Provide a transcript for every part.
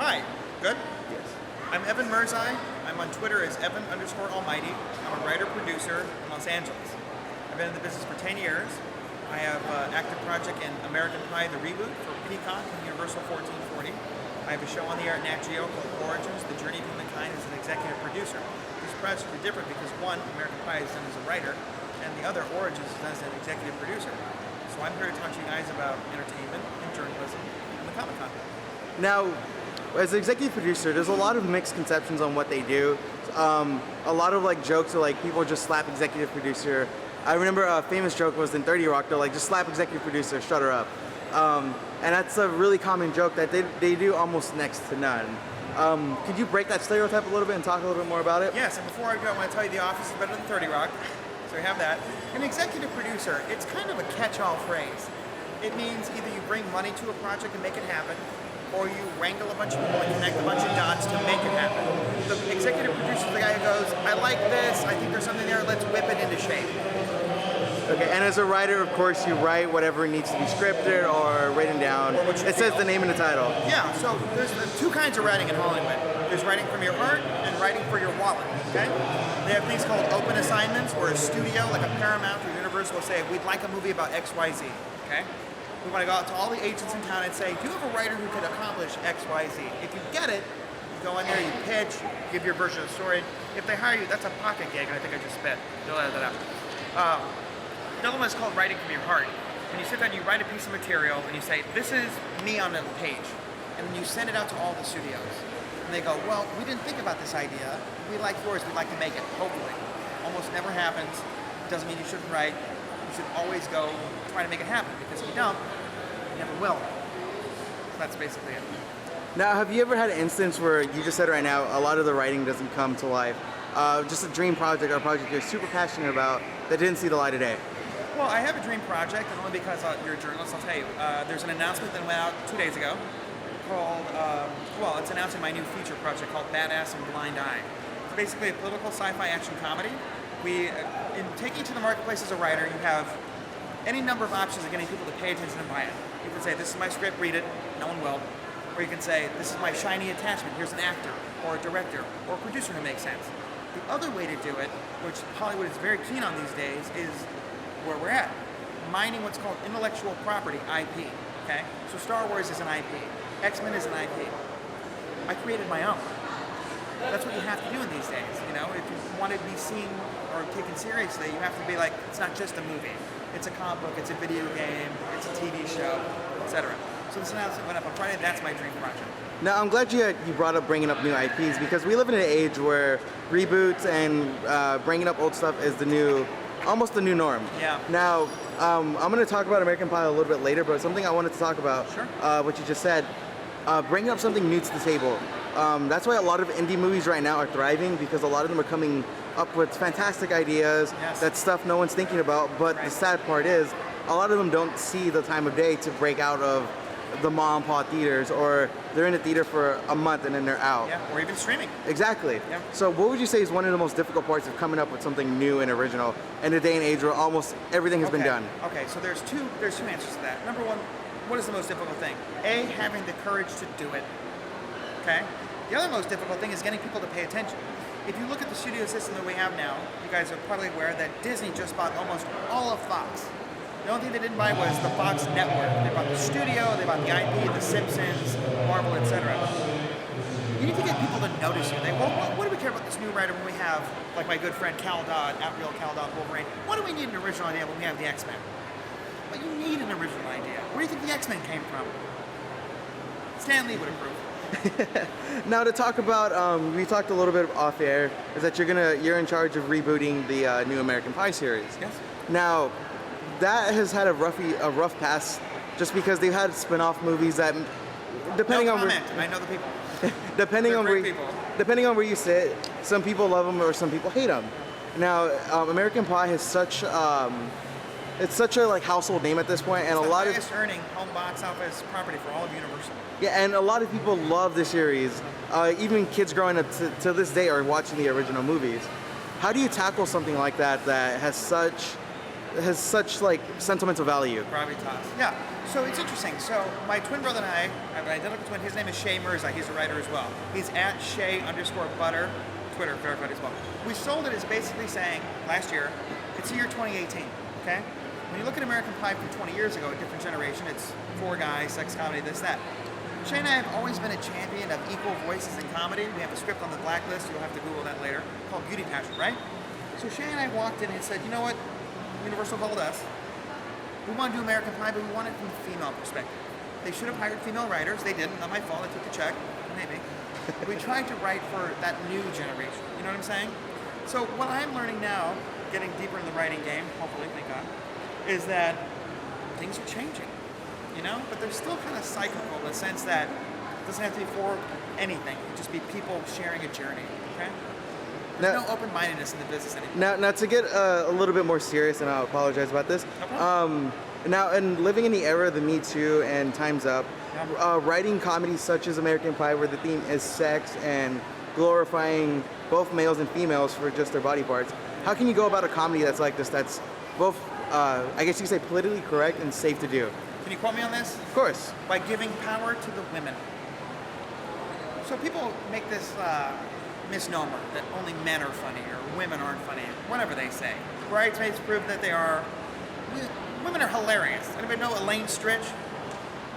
Hi, good? Yes. I'm Evan Mirzai. I'm on Twitter as Evan_Almighty. I'm a writer-producer in Los Angeles. I've been in the business for 10 years. I have an active project in American Pie, the reboot for Peacock and Universal 1440. I have a show on the air at Nat Geo called Origins, The Journey of Humankind as an executive producer. These projects are different because one, American Pie is done as a writer, and the other, Origins, is done as an executive producer. So I'm here to talk to you guys about entertainment and journalism and the Comic-Con. Now, as an executive producer, there's a lot of mixed conceptions on what they do. A lot of like jokes are like people just slap executive producer. I remember a famous joke was in 30 Rock, they're like, just slap executive producer, shut her up. And that's a really common joke that they do almost next to none. Could you break that stereotype a little bit and talk a little bit more about it? Yes, and before I go, I want to tell you The Office is better than 30 Rock. So we have that. An executive producer, it's kind of a catch-all phrase. It means either you bring money to a project and make it happen, or you wrangle a bunch of people and connect a bunch of dots to make it happen. The executive producer is the guy who goes, I like this, I think there's something there, let's whip it into shape. Okay, and as a writer, of course, you write whatever needs to be scripted or written down. It says the name in the title. Yeah, so there's two kinds of writing in Hollywood. There's writing from your heart and writing for your wallet, okay? They have things called open assignments where a studio, like a Paramount or Universal, will say, we'd like a movie about XYZ, okay? We want to go out to all the agents in town and say, do you have a writer who could accomplish XYZ? If you get it, you go in there, you pitch, give your version of the story. If they hire you, that's a pocket gig, and I think I just spit. You'll edit that out. The other one is called writing from your heart. When you sit down, you write a piece of material, and you say, this is me on a page. And then you send it out to all the studios. And they go, well, we didn't think about this idea. We like yours, we'd like to make it, hopefully. Almost never happens. Doesn't mean you shouldn't write. You should always go try to make it happen, because if you don't, you never will. So that's basically it. Now, have you ever had an instance where you just said right now, a lot of the writing doesn't come to life? Just a dream project or a project you're super passionate about that didn't see the light of day? Well, I have a dream project, and only because you're a journalist, I'll tell you. There's an announcement that went out 2 days ago called, it's announcing my new feature project called Badass and Blind Eye. It's basically a political sci-fi action comedy. In taking to the marketplace as a writer, you have any number of options of getting people to pay attention and buy it. You can say, this is my script, read it, no one will. Or you can say, this is my shiny attachment, here's an actor, or a director, or a producer who makes sense. The other way to do it, which Hollywood is very keen on these days, is where we're at. Mining what's called intellectual property, IP, okay? So Star Wars is an IP, X-Men is an IP. I created my own. That's what you have to do in these days, you know? If you want to be seen or taken seriously, you have to be like, it's not just a movie. It's a comic book, it's a video game, it's a TV show, etc. So this announcement went up on Friday, that's my dream project. Now, I'm glad you brought up bringing up new IPs because we live in an age where reboots and bringing up old stuff is almost the new norm. Yeah. Now, I'm going to talk about American Pie a little bit later, but something I wanted to talk about, sure. What you just said, bringing up something new to the table. That's why a lot of indie movies right now are thriving because a lot of them are coming up with fantastic ideas, yes. That's stuff no one's thinking about, but right. The sad part is a lot of them don't see the time of day to break out of the mom and pop theaters, or they're in the theater for a month and then they're out. Yeah, or even streaming. Exactly. Yeah. So what would you say is one of the most difficult parts of coming up with something new and original in a day and age where almost everything has been done? Okay, so there's two answers to that. Number one, what is the most difficult thing? A, having the courage to do it. Okay? The other most difficult thing is getting people to pay attention. If you look at the studio system that we have now, you guys are probably aware that Disney just bought almost all of Fox. The only thing they didn't buy was the Fox network. They bought the studio, they bought the IP, The Simpsons, Marvel, etc. You need to get people to notice you. What do we care about this new writer when we have, like my good friend Cal Dodd, @Real Cal Dodd Wolverine? Why do we need an original idea when we have the X-Men? But you need an original idea. Where do you think the X-Men came from? Stan Lee would approve. Now to talk about, we talked a little bit off air, is that you're in charge of rebooting the new American Pie series. Yes. Now, that has had a rough pass, just because they've had spin-off movies that, depending no on comment. I know the people. depending on where you sit, some people love them or some people hate them. Now, American Pie has such it's such a household name at this point, and it's a lot of highest earning home box office property for all of Universal. Yeah, and a lot of people love the series. Even kids growing up to this day are watching the original movies. How do you tackle something like that that has such has such like sentimental value. Gravitas. Yeah. So it's interesting. So my twin brother and I have an identical twin. His name is Evan Mirzai. He's a writer as well. He's at Shay_Butter, Twitter, verified as well. We sold it as basically saying last year, it's the year 2018. Okay. When you look at American Pie from 20 years ago, a different generation. It's four guys, sex comedy, this, that. Shay and I have always been a champion of equal voices in comedy. We have a script on the blacklist. You'll have to Google that later. Called Beauty Pageant, right? So Shay and I walked in and said, you know what? Universal called us. We want to do American Pie, but we want it from the female perspective. They should have hired female writers. They didn't. Not my fault. I took the check. Maybe. We tried to write for that new generation. You know what I'm saying? So what I'm learning now, getting deeper in the writing game, hopefully, thank God, is that things are changing. You know? But they're still kind of cyclical in the sense that it doesn't have to be for anything. It just be people sharing a journey. Okay? There's no open-mindedness in the business anymore. Now to get a little bit more serious, and I'll apologize about this. No problem. Now, and living in the era of the Me Too and Time's Up, writing comedies such as American Pie, where the theme is sex and glorifying both males and females for just their body parts, how can you go about a comedy that's like this, that's both, I guess you could say, politically correct and safe to do? Can you quote me on this? Of course. By giving power to the women. So people make this misnomer that only men are funny or women aren't funny, whatever they say. Bridesmaids prove that they are. Women are hilarious. Anybody know Elaine Stritch?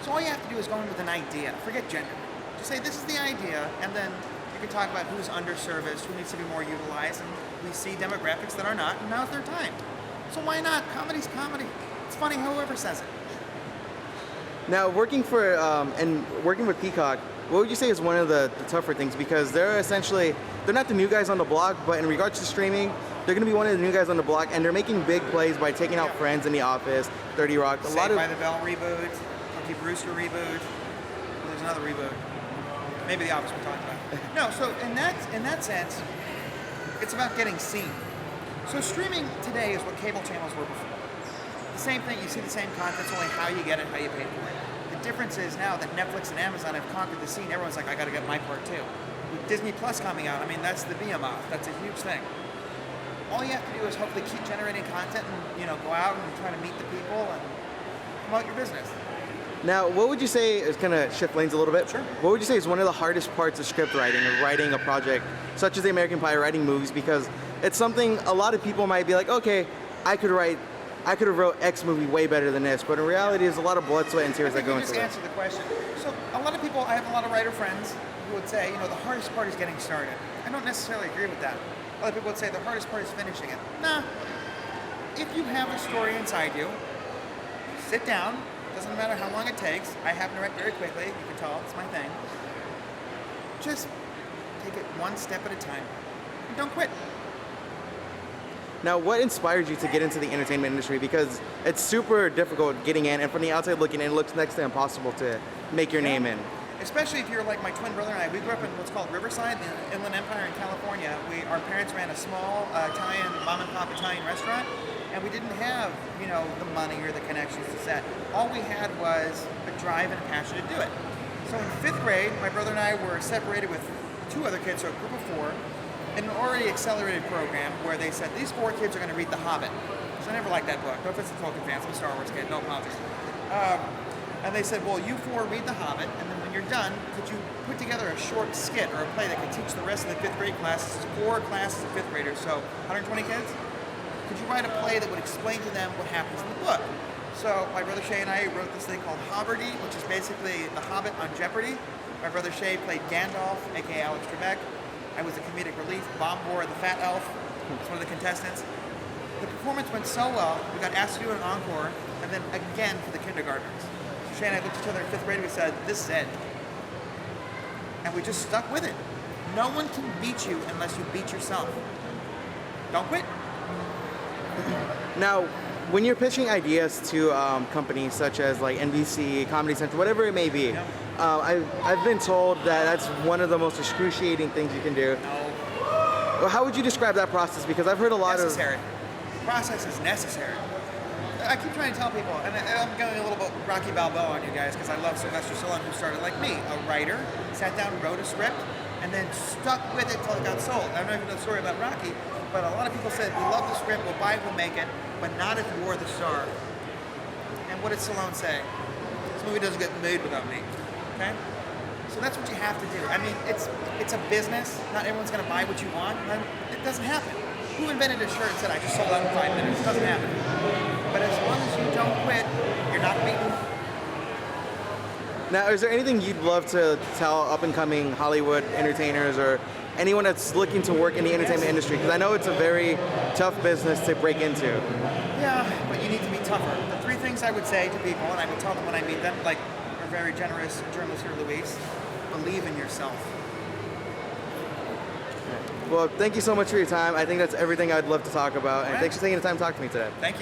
So all you have to do is go in with an idea. Forget gender. Just say this is the idea, and then you can talk about who's underserviced, who needs to be more utilized, and we see demographics that are not, and now's their time. So why not? Comedy's comedy. It's funny whoever says it. Now, working for and working with Peacock, what would you say is one of the tougher things? Because they're not the new guys on the block, but in regards to streaming, they're going to be one of the new guys on the block, and they're making big plays by taking out Friends in The Office, 30 Rock, Saved by the Bell reboot, Punky Brewster reboot. There's another reboot. Maybe The Office we're talking about. No, so in that sense, it's about getting seen. So streaming today is what cable channels were before. The same thing, you see the same content, it's only how you get it, how you pay for it. The difference is now that Netflix and Amazon have conquered the scene, everyone's like, I gotta get my part too. With Disney Plus coming out, I mean, that's the behemoth, that's a huge thing. All you have to do is hopefully keep generating content and, you know, go out and try to meet the people and promote your business. Now, what would you say, is kind of shift lanes a little bit? Sure. What would you say is one of the hardest parts of script writing, of writing a project such as the American Pie, writing movies? Because it's something a lot of people might be like, okay, I could have wrote X movie way better than this, but in reality, there's a lot of blood, sweat, and tears that go into just it. Answer the question. So a lot of people, I have a lot of writer friends who would say, you know, the hardest part is getting started. I don't necessarily agree with that. A lot of people would say the hardest part is finishing it. Nah. If you have a story inside you, sit down. Doesn't matter how long it takes. I happen to write very quickly. You can tell it's my thing. Just take it one step at a time. And don't quit. Now, what inspired you to get into the entertainment industry? Because it's super difficult getting in, and from the outside looking in, it looks next to impossible to make your name in. Especially if you're like my twin brother and I. We grew up in what's called Riverside, the Inland Empire in California. Our parents ran a small Italian, mom and pop Italian restaurant, and we didn't have, you know, the money or the connections to set. All we had was a drive and a passion to do it. So in 5th grade, my brother and I were separated with 2 other kids, so a group of 4, in an already accelerated program where they said, these 4 kids are going to read The Hobbit. Because I never liked that book. No offense to Tolkien fans, I'm a Star Wars kid, no apologies. And they said, well, you 4 read The Hobbit, and then when you're done, could you put together a short skit or a play that could teach the rest of the 5th grade classes, 4 classes of 5th graders, so 120 kids? Could you write a play that would explain to them what happens in the book? So my brother Shay and I wrote this thing called Hobbardy, which is basically The Hobbit on Jeopardy! My brother Shay played Gandalf, aka Alex Trebek. I was the comedic relief. Bombor, the fat elf, was one of the contestants. The performance went so well, we got asked to do an encore, and then again for the kindergartners. So Shay and I looked at each other in 5th grade and we said, this is it. And we just stuck with it. No one can beat you unless you beat yourself. Don't quit. Now, when you're pitching ideas to companies such as like NBC, Comedy Central, whatever it may be, I've been told that that's one of the most excruciating things you can do. No. Well, how would you describe that process? Because I've heard a lot necessary. Process is necessary. I keep trying to tell people, and I'm going a little bit Rocky Balboa on you guys because I love Sylvester Stallone, who started like me, a writer, sat down, wrote a script, and then stuck with it till it got sold. I don't know if you know the story about Rocky, but a lot of people said, we love the script, we'll buy it, we'll make it. but not if you're the star. And what did Stallone say? This movie doesn't get made without me. Okay? So that's what you have to do. I mean, it's a business. Not everyone's going to buy what you want. It doesn't happen. Who invented a shirt and said, I just sold out in 5 minutes? It doesn't happen. But as long as you don't quit, you're not beaten. Now, is there anything you'd love to tell up-and-coming Hollywood entertainers or anyone that's looking to work in the entertainment industry? Because I know it's a very tough business to break into. Yeah, but you need to be tougher. The 3 things I would say to people, and I would tell them when I meet them, like our very generous journalist here, Luis, believe in yourself. Well, thank you so much for your time. I think that's everything I'd love to talk about. And thanks for taking the time to talk to me today. Thank you.